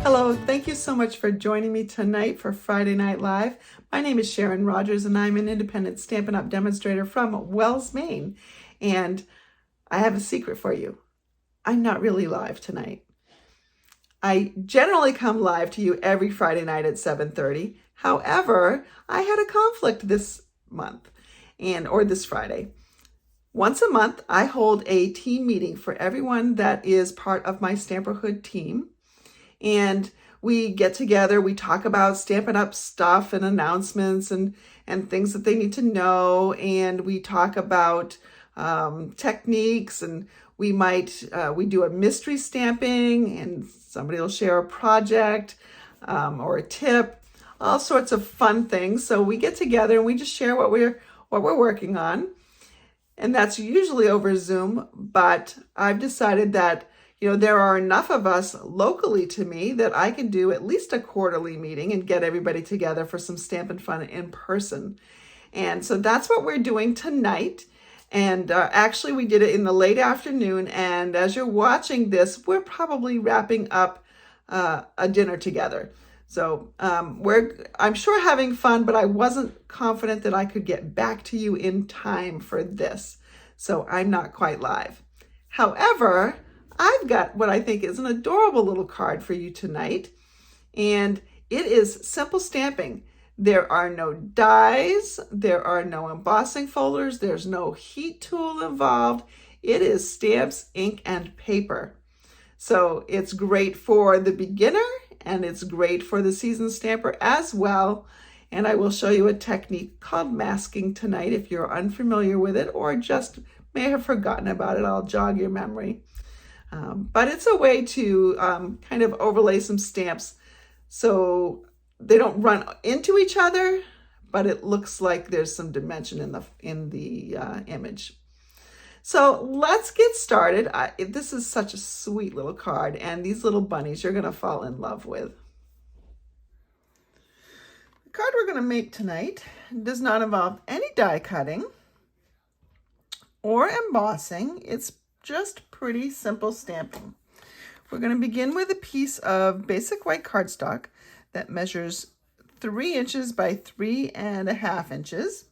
Hello, thank you so much for joining me tonight for Friday Night Live. My name is Sharon Rogers and I'm an independent Stampin' Up! Demonstrator from Wells, Maine. And I have a secret for you. I'm not really live tonight. I generally come live to you every Friday night at 7:30. However, I had a conflict this month or this Friday. Once a month, I hold a team meeting for everyone that is part of my Stamperhood team. And we get together, we talk about Stampin' Up! Stuff and announcements and things that they need to know. And we talk about techniques, and we do a mystery stamping, and somebody will share a project or a tip, all sorts of fun things. So we get together and we just share what we're working on. And that's usually over Zoom, but I've decided that there are enough of us locally to me that I can do at least a quarterly meeting and get everybody together for some Stampin' Fun in person. And so that's what we're doing tonight. And actually, we did it in the late afternoon. And as you're watching this, we're probably wrapping up a dinner together. So I'm sure having fun, but I wasn't confident that I could get back to you in time for this. So I'm not quite live. However, I've got what I think is an adorable little card for you tonight, and it is simple stamping. There are no dies, there are no embossing folders, there's no heat tool involved. It is stamps, ink, and paper. So it's great for the beginner, and it's great for the seasoned stamper as well. And I will show you a technique called masking tonight if you're unfamiliar with it or just may have forgotten about it. I'll jog your memory. But it's a way to kind of overlay some stamps so they don't run into each other, but it looks like there's some dimension in the image. So let's get started. This is such a sweet little card, and these little bunnies you're going to fall in love with. The card we're going to make tonight does not involve any die cutting or embossing. It's just pretty simple stamping. We're going to begin with a piece of basic white cardstock that measures 3 inches by 3.5 inches.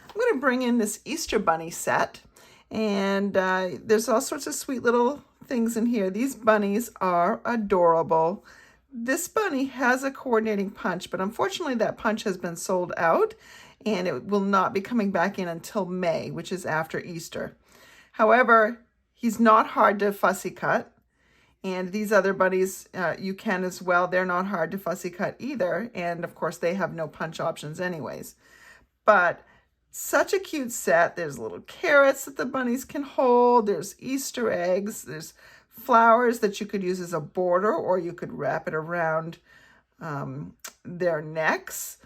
I'm going to bring in this Easter bunny set, and there's all sorts of sweet little things in here. These bunnies are adorable. This bunny has a coordinating punch, but unfortunately that punch has been sold out, and it will not be coming back in until May, which is after Easter. However, he's not hard to fussy cut, and these other bunnies you can as well. They're not hard to fussy cut either, and of course they have no punch options anyways. But such a cute set. There's little carrots that the bunnies can hold. There's Easter eggs. There's flowers that you could use as a border, or you could wrap it around their necks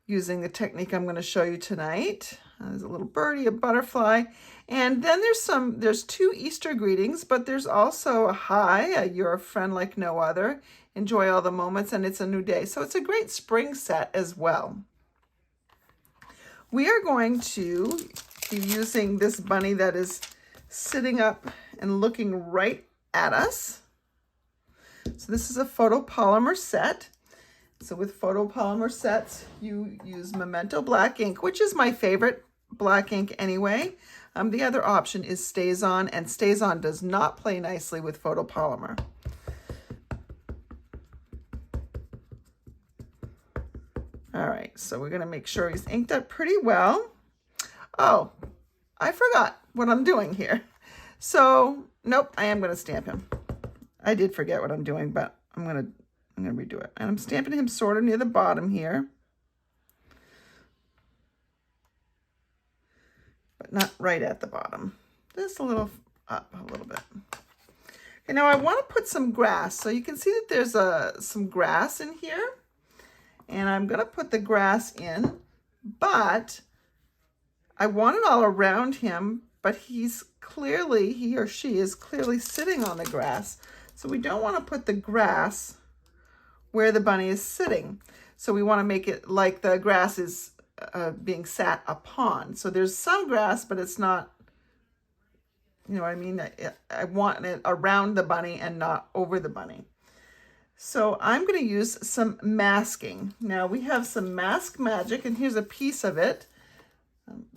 using the technique I'm going to show you tonight. There's a little birdie, a butterfly, and then there's 2 Easter greetings, but there's also a hi, you're a friend like no other, enjoy all the moments, and it's a new day. So it's a great spring set as well. We are going to be using this bunny that is sitting up and looking right at us. So this is a photopolymer set. So with photopolymer sets, you use Memento black ink, which is my favorite black ink anyway. The other option is StazOn, and StazOn does not play nicely with photopolymer. All right, so we're gonna make sure he's inked up pretty well. Oh, I forgot what I'm doing here. So, nope, I am gonna stamp him. I did forget what I'm doing, but I'm gonna redo it. And I'm stamping him sort of near the bottom here, but not right at the bottom. Just a little up a little bit. Okay, now I want to put some grass. So you can see that there's some grass in here. And I'm going to put the grass in, but I want it all around him, but he or she is clearly sitting on the grass. So we don't want to put the grass where the bunny is sitting. So we want to make it like the grass is being sat upon. So there's some grass, but it's not, you know what I mean? I want it around the bunny and not over the bunny. So I'm going to use some masking. Now we have some Mask Magic, and here's a piece of it.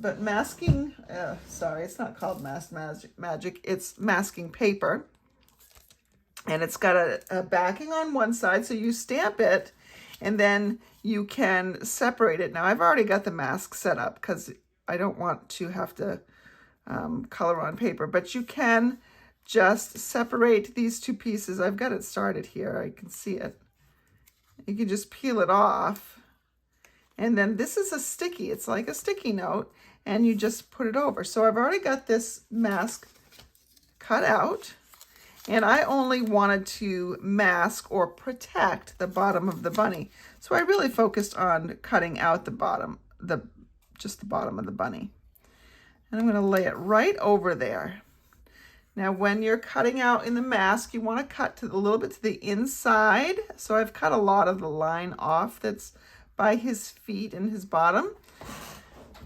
But masking, sorry, it's not called Mask Magic, it's masking paper. And it's got a backing on one side, so you stamp it, and then you can separate it. Now I've already got the mask set up because I don't want to have to color on paper, but you can just separate these two pieces. I've got it started here, I can see it. You can just peel it off, and then this is a sticky, it's like a sticky note, and you just put it over. So I've already got this mask cut out, and I only wanted to mask or protect the bottom of the bunny. So I really focused on cutting out the bottom, just the bottom of the bunny. And I'm going to lay it right over there. Now, when you're cutting out in the mask, you want to cut to a little bit to the inside. So I've cut a lot of the line off that's by his feet and his bottom.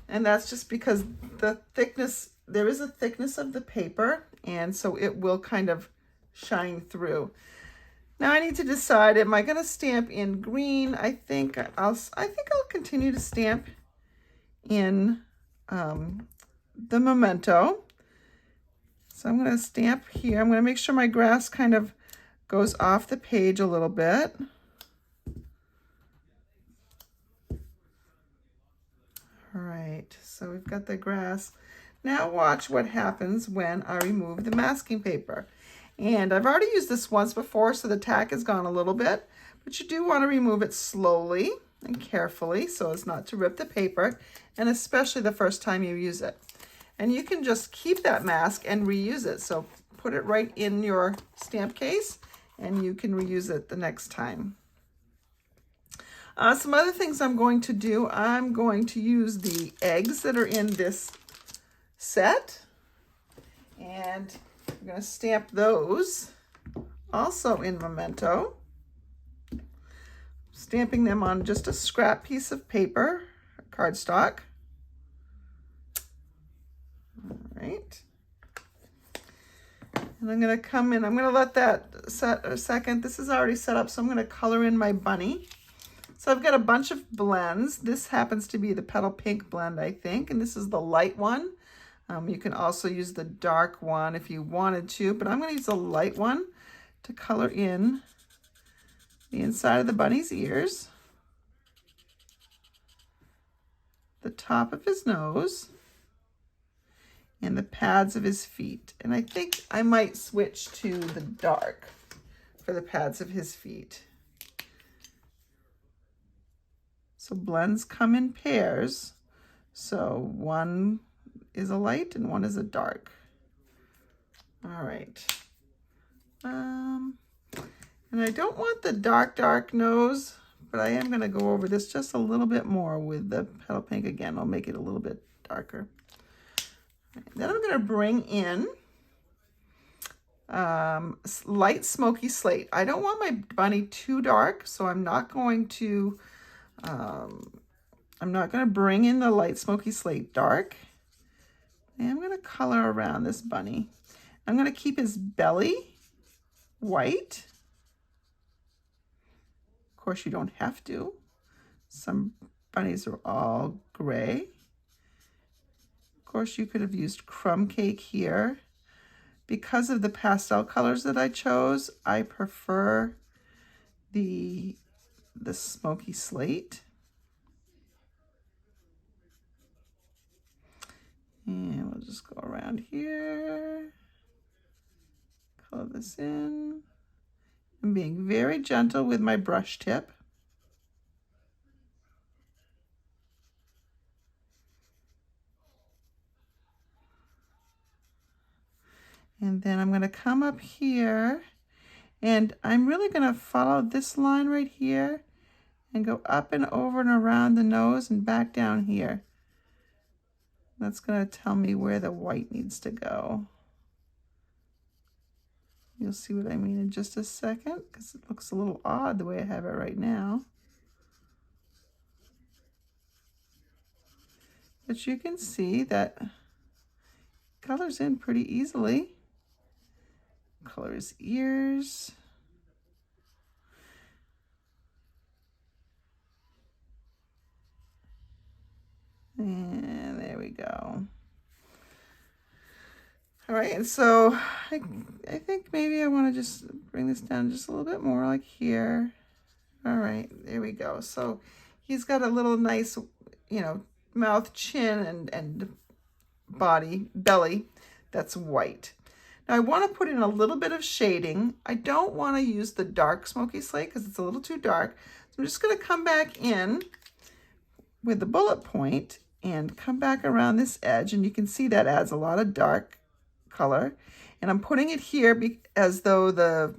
And that's just because the thickness, there is a thickness of the paper, and so it will kind of shine through. Now I need to decide, am I going to stamp in green? I think I'll continue to stamp in the Memento. So I'm going to stamp here. I'm going to make sure my grass kind of goes off the page a little bit. All right, so we've got the grass. Now watch what happens when I remove the masking paper. And I've already used this once before, so the tack has gone a little bit, but you do want to remove it slowly and carefully so as not to rip the paper, and especially the first time you use it. And you can just keep that mask and reuse it. So put it right in your stamp case and you can reuse it the next time. Some other things I'm going to do, I'm going to use the eggs that are in this set, and I'm going to stamp those also in Memento, stamping them on just a scrap piece of paper, cardstock. All right. And I'm going to come in, I'm going to let that set a second. This is already set up, so I'm going to color in my bunny. So I've got a bunch of blends. This happens to be the Petal Pink blend, I think, and this is the light one. You can also use the dark one if you wanted to, but I'm going to use the light one to color in the inside of the bunny's ears, the top of his nose, and the pads of his feet. And I think I might switch to the dark for the pads of his feet. So blends come in pairs. So one is a light and one is a dark. All right. And I don't want the dark nose, but I am going to go over this just a little bit more with the Petal Pink again. I'll make it a little bit darker. Then I'm going to bring in light smoky slate. I don't want my bunny too dark, so I'm not going to bring in the light smoky slate dark. And I'm going to color around this bunny. I'm going to keep his belly white. Of course, you don't have to. Some bunnies are all gray. Of course, you could have used crumb cake here. Because of the pastel colors that I chose, I prefer the smoky slate. And we'll just go around here, color this in. I'm being very gentle with my brush tip. And then I'm going to come up here, and I'm really going to follow this line right here and go up and over and around the nose and back down here. That's going to tell me where the white needs to go. You'll see what I mean in just a second, because it looks a little odd the way I have it right now. But you can see that it colors in pretty easily. Color his ears. And there we go. All right, and so I think maybe I want to just bring this down just a little bit more, like here. All right, there we go. So he's got a little nice, mouth, chin, and belly that's white. Now I want to put in a little bit of shading. I don't want to use the dark smoky slate because it's a little too dark. So I'm just going to come back in with the bullet point and come back around this edge, and you can see that adds a lot of dark color. And I'm putting it here as though the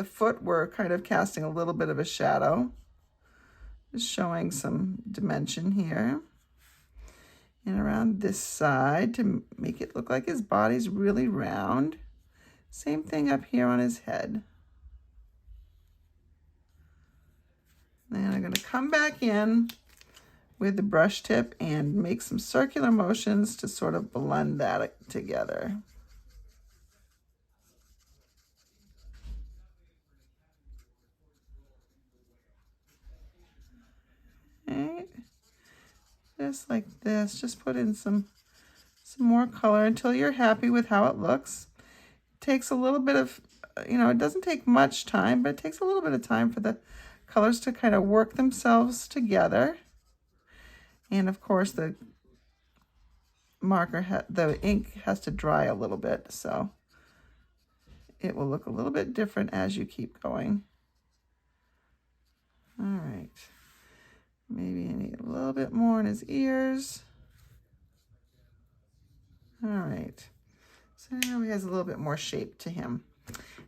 foot were kind of casting a little bit of a shadow. Just showing some dimension here. And around this side to make it look like his body's really round. Same thing up here on his head. Then I'm going to come back in with the brush tip and make some circular motions to sort of blend that together. Right. Just like this, just put in some more color until you're happy with how it looks. It takes a little bit of, it doesn't take much time, but it takes a little bit of time for the colors to kind of work themselves together. And of course the the ink has to dry a little bit, so it will look a little bit different as you keep going. All right. Maybe I need a little bit more in his ears. All right. So now he has a little bit more shape to him.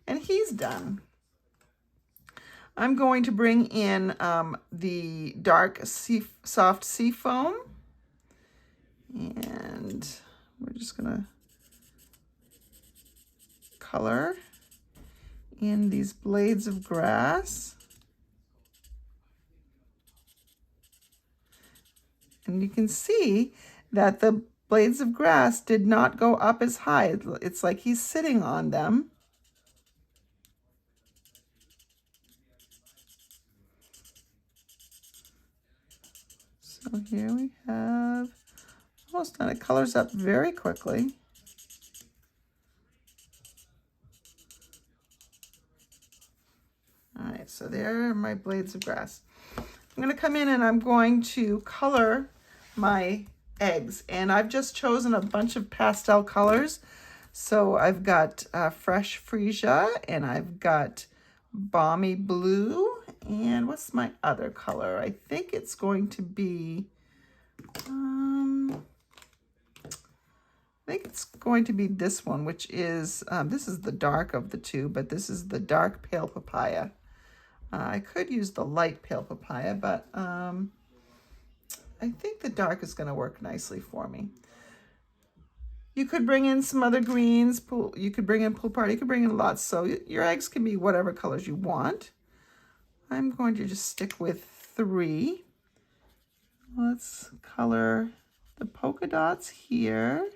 And he's done. I'm going to bring in the dark soft sea foam. And we're just going to color in these blades of grass. And you can see that the blades of grass did not go up as high. It's like he's sitting on them. So here we have almost done. It colors up very quickly. All right, so there are my blades of grass. I'm going to come in and I'm going to color my eggs, and I've just chosen a bunch of pastel colors. So I've got fresh freesia, and I've got balmy blue, and what's my other color? I think it's going to be this one, which is this is the dark of the two, but this is the dark pale papaya. I could use the light pale papaya, but I think the dark is going to work nicely for me. You could bring in some other greens. You could bring in Pool Party. You could bring in lots. So your eggs can be whatever colors you want. I'm going to just stick with 3. Let's color the polka dots here.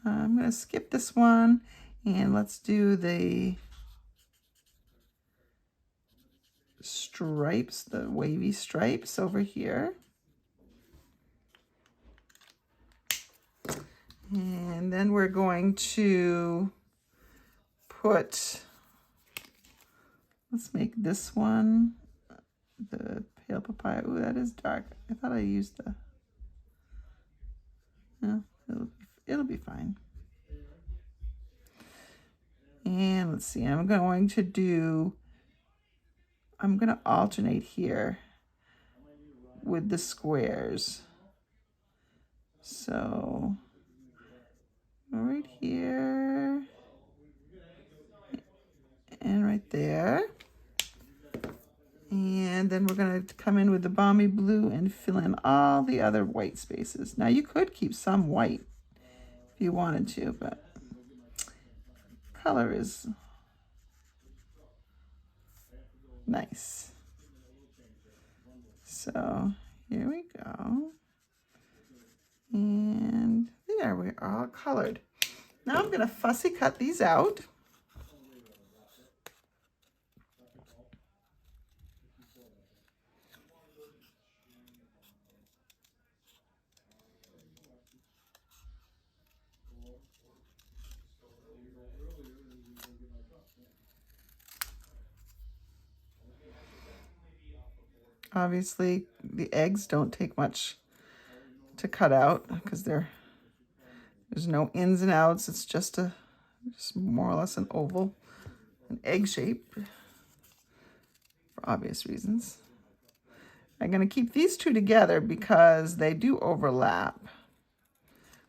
I'm going to skip this one, and let's do the stripes, the wavy stripes over here. And then we're going to let's make this one the pale papaya. Ooh, that is dark. I thought I used no, it'll be fine. And let's see, I'm going to alternate here with the squares. So right here and right there. And then we're going to come in with the balmy blue and fill in all the other white spaces. Now you could keep some white if you wanted to, but color is nice. So here we go. And there, we're all colored. Now I'm going to fussy cut these out. Obviously, the eggs don't take much to cut out because there's no ins and outs. It's just more or less an oval, an egg shape, for obvious reasons. I'm going to keep these two together because they do overlap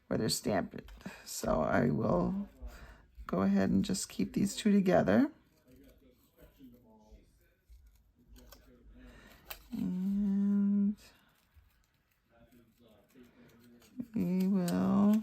where they're stamped. So I will go ahead and just keep these two together. And we will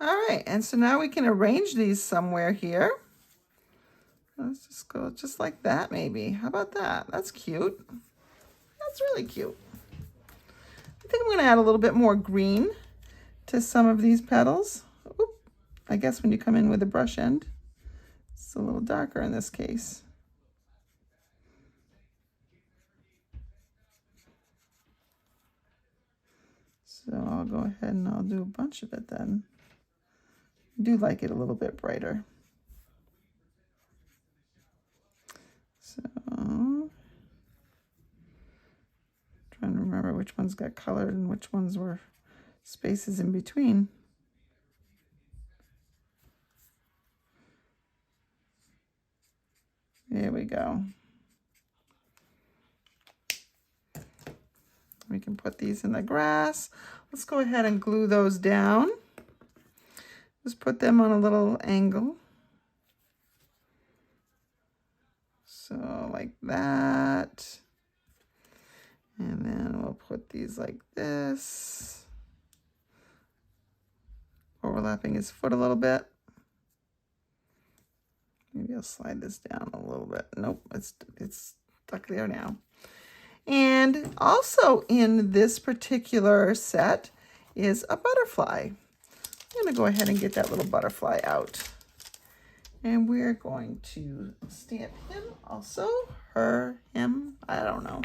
all right, and so now we can arrange these somewhere here. Let's just go just like that, maybe. How about that? That's cute. That's really cute. I think I'm going to add a little bit more green to some of these petals. Oop. I guess when you come in with a brush end, it's a little darker in this case. So I'll go ahead and I'll do a bunch of it then. I do like it a little bit brighter. So, trying to remember which ones got colored and which ones were spaces in between. There we go. We can put these in the grass. Let's go ahead and glue those down. Just put them on a little angle. So like that. And then we'll put these like this. Overlapping his foot a little bit. Maybe I'll slide this down a little bit. Nope, it's stuck there now. And also in this particular set is a butterfly. I'm going to go ahead and get that little butterfly out. And we're going to stamp him also, her, him, I don't know,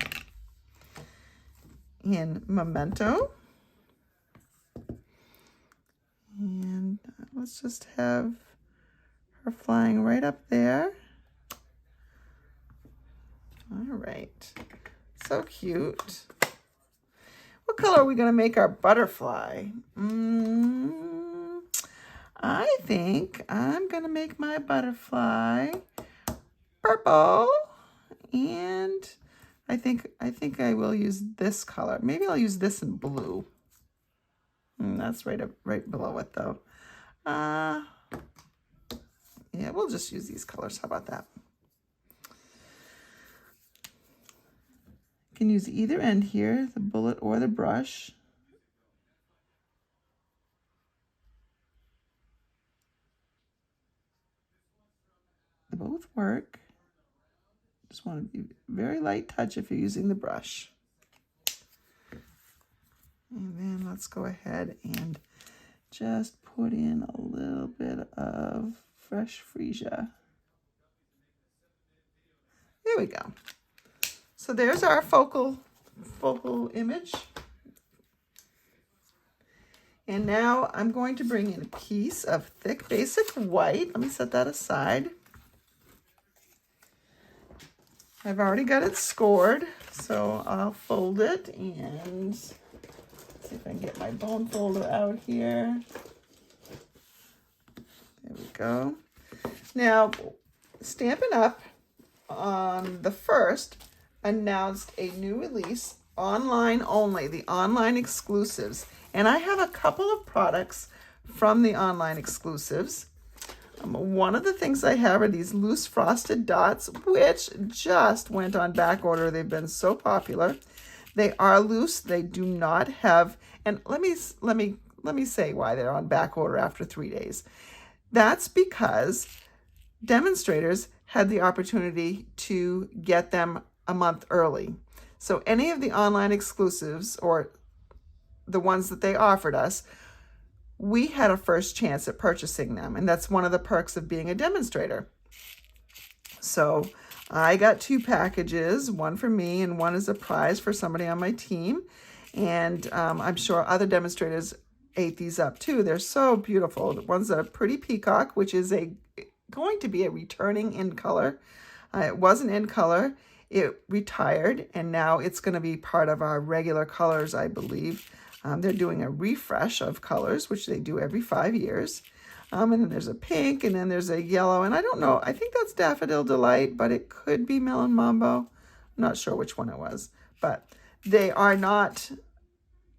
in Memento. And let's just have her flying right up there. All right, so cute. What color are we going to make our butterfly? I think I'm going to make my butterfly purple, and I think I will use this color. Maybe I'll use this in blue. That's right below it though. Yeah, we'll just use these colors. How about that? You can use either end here, the bullet or the brush. They both work. Just want to be very light touch if you're using the brush. And then let's go ahead and just put in a little bit of fresh freesia. There we go. So there's our focal image. And now I'm going to bring in a piece of thick basic white. Let me set that aside. I've already got it scored, so I'll fold it and see if I can get my bone folder out here. There we go. Now, Stampin' Up! On the 1st announced a new release, online only, the online exclusives. And I have a couple of products from the online exclusives. One of the things I have are these loose frosted dots, which just went on back order. They've been so popular. They are loose. They do not have, and let me say why they're on back order after 3 days. That's because demonstrators had the opportunity to get them a month early. So any of the online exclusives or the ones that they offered us we had a first chance at purchasing them, and that's one of the perks of being a demonstrator. So I got 2 packages, one for me and one as a prize for somebody on my team. And I'm sure other demonstrators ate these up too. They're so beautiful. The one's a pretty peacock, which is going to be a returning in color. It wasn't in color. It retired, and now it's going to be part of our regular colors, I believe. They're doing a refresh of colors, which they do every 5 years. And then there's a pink, and then there's a yellow, and I don't know. I think that's Daffodil Delight, but it could be Melon Mambo. I'm not sure which one it was, but they are not,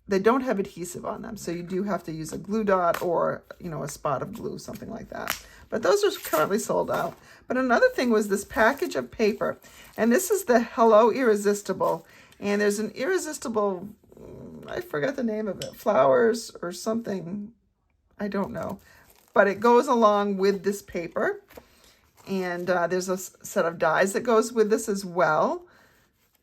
they don't have adhesive on them. So you do have to use a glue dot or, a spot of glue, something like that. But those are currently sold out. But another thing was this package of paper, and this is the Hello Irresistible. And there's an irresistible, I forgot the name of it, flowers or something, I don't know. But it goes along with this paper. And there's a set of dies that goes with this as well.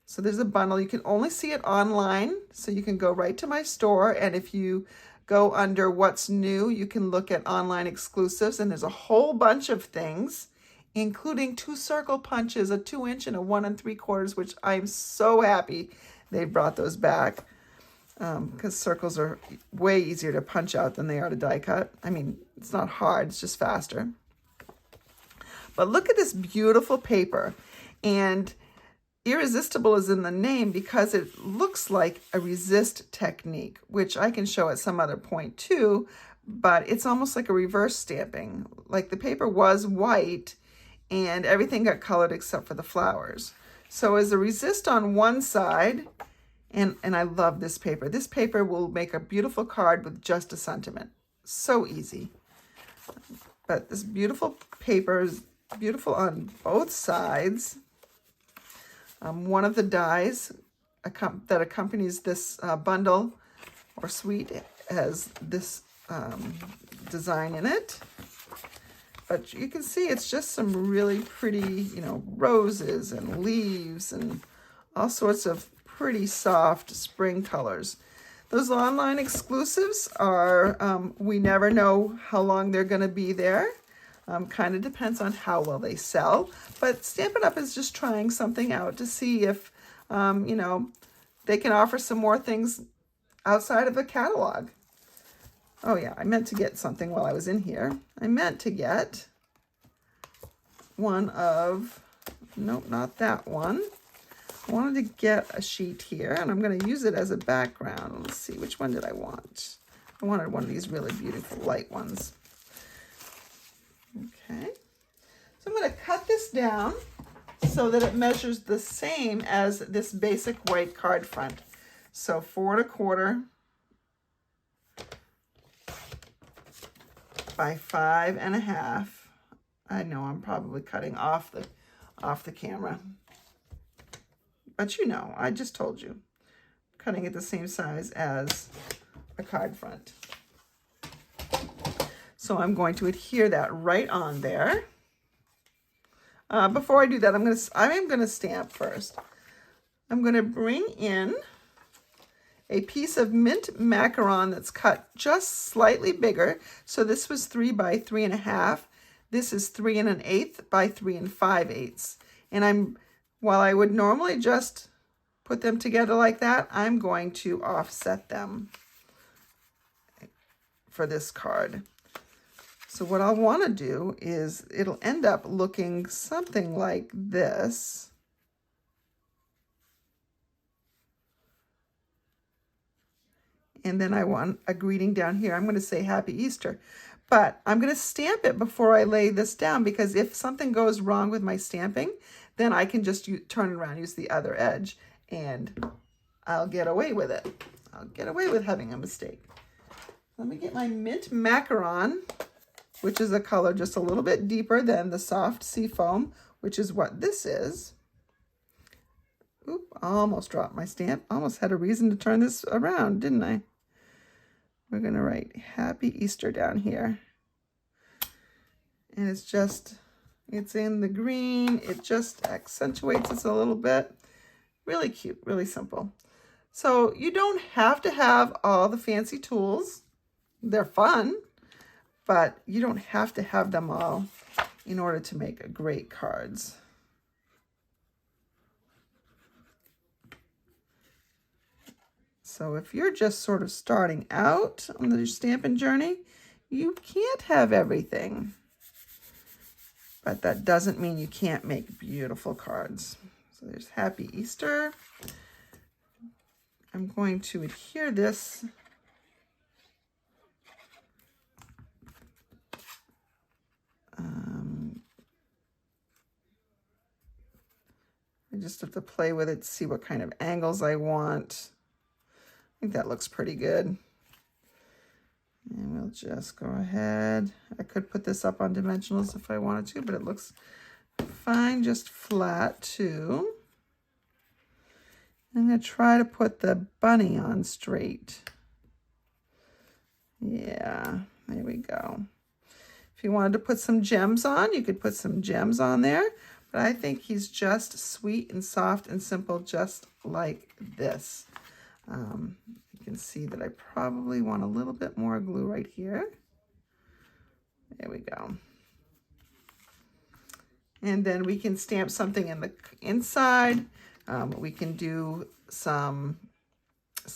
So there's a bundle. You can only see it online. So you can go right to my store. And if you go under what's new, you can look at online exclusives. And there's a whole bunch of things, including 2 circle punches, a 2-inch and a 1 3/4, which I'm so happy they brought those back. Because circles are way easier to punch out than they are to die cut. I mean, it's not hard, it's just faster. But look at this beautiful paper. And irresistible is in the name because it looks like a resist technique, which I can show at some other point too, but it's almost like a reverse stamping. Like the paper was white and everything got colored except for the flowers. So as a resist on one side, and I love this paper. This paper will make a beautiful card with just a sentiment. So easy. But this beautiful paper is beautiful on both sides. One of the dies that accompanies this bundle or suite has this design in it. But you can see it's just some really pretty, roses and leaves and all sorts of pretty soft spring colors. Those online exclusives are, we never know how long they're going to be there. Kind of depends on how well they sell. But Stampin' Up! Is just trying something out to see if, they can offer some more things outside of the catalog. Oh yeah, I meant to get something while I was in here. I meant to get one of, nope, not that one. I wanted to get a sheet here, and I'm going to use it as a background. Let's see, which one did I want? I wanted one of these really beautiful light ones. Okay, so I'm going to cut this down so that it measures the same as this basic white card front. So 4 1/4 by 5 1/2. I know I'm probably cutting off the camera. But I just told you, cutting it the same size as a card front. So I'm going to adhere that right on there. Before I do that, I am gonna stamp first. I'm gonna bring in a piece of mint macaron that's cut just slightly bigger. So this was 3 by 3 1/2. This is 3 1/8 by 3 5/8. And while I would normally just put them together like that, I'm going to offset them for this card. So what I'll want to do is it'll end up looking something like this. And then I want a greeting down here. I'm going to say Happy Easter. But I'm going to stamp it before I lay this down, because if something goes wrong with my stamping, then I can just turn it around, use the other edge, and I'll get away with it. I'll get away with having a mistake. Let me get my mint macaron, which is a color just a little bit deeper than the soft seafoam, which is what this is. Oop, I almost dropped my stamp. Almost had a reason to turn this around, didn't I? We're going to write Happy Easter down here. And it's in the green. It just accentuates this a little bit. Really cute, really simple. So you don't have to have all the fancy tools. They're fun, but you don't have to have them all in order to make great cards. So if you're just sort of starting out on the stamping journey, you can't have everything. But that doesn't mean you can't make beautiful cards. So there's Happy Easter. I'm going to adhere this I just have to play with it to see what kind of angles I want. I think that looks pretty good. And we'll just go ahead. I could put this up on dimensionals if I wanted to, but it looks fine, just flat too. I'm going to try to put the bunny on straight. Yeah, there we go. If you wanted to put some gems on, you could put some gems on there. But I think he's just sweet and soft and simple, just like this. You can see that I probably want a little bit more glue right here. There we go. And then we can stamp something in the inside. We can do some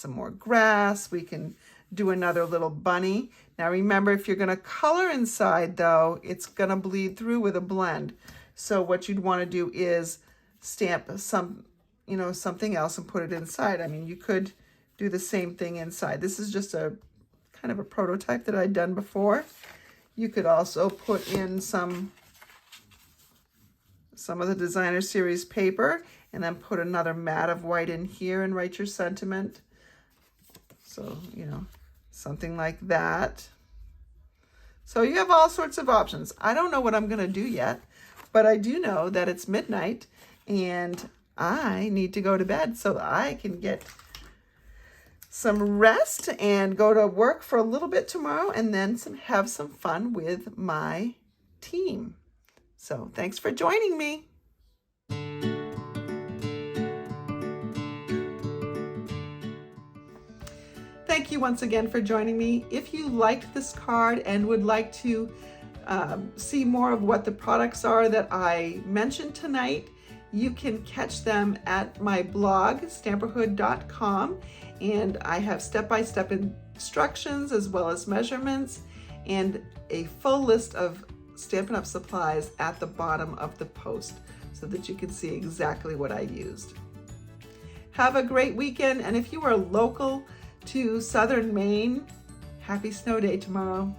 more grass. We can do another little bunny. Now remember, if you're going to color inside though, it's going to bleed through with a blend. So what you'd want to do is stamp something else and put it inside. I mean, you could do the same thing inside. This is just a kind of a prototype that I'd done before. You could also put in some of the designer series paper and then put another mat of white in here and write your sentiment. So, something like that. So you have all sorts of options. I don't know what I'm going to do yet, but I do know that it's midnight and I need to go to bed so I can get some rest and go to work for a little bit tomorrow and then have some fun with my team. So thanks for joining me. Thank you once again for joining me. If you liked this card and would like to see more of what the products are that I mentioned tonight, you can catch them at my blog, stamperhood.com, and I have step-by-step instructions as well as measurements and a full list of Stampin' Up! Supplies at the bottom of the post so that you can see exactly what I used. Have a great weekend, and if you are local to Southern Maine, happy snow day tomorrow.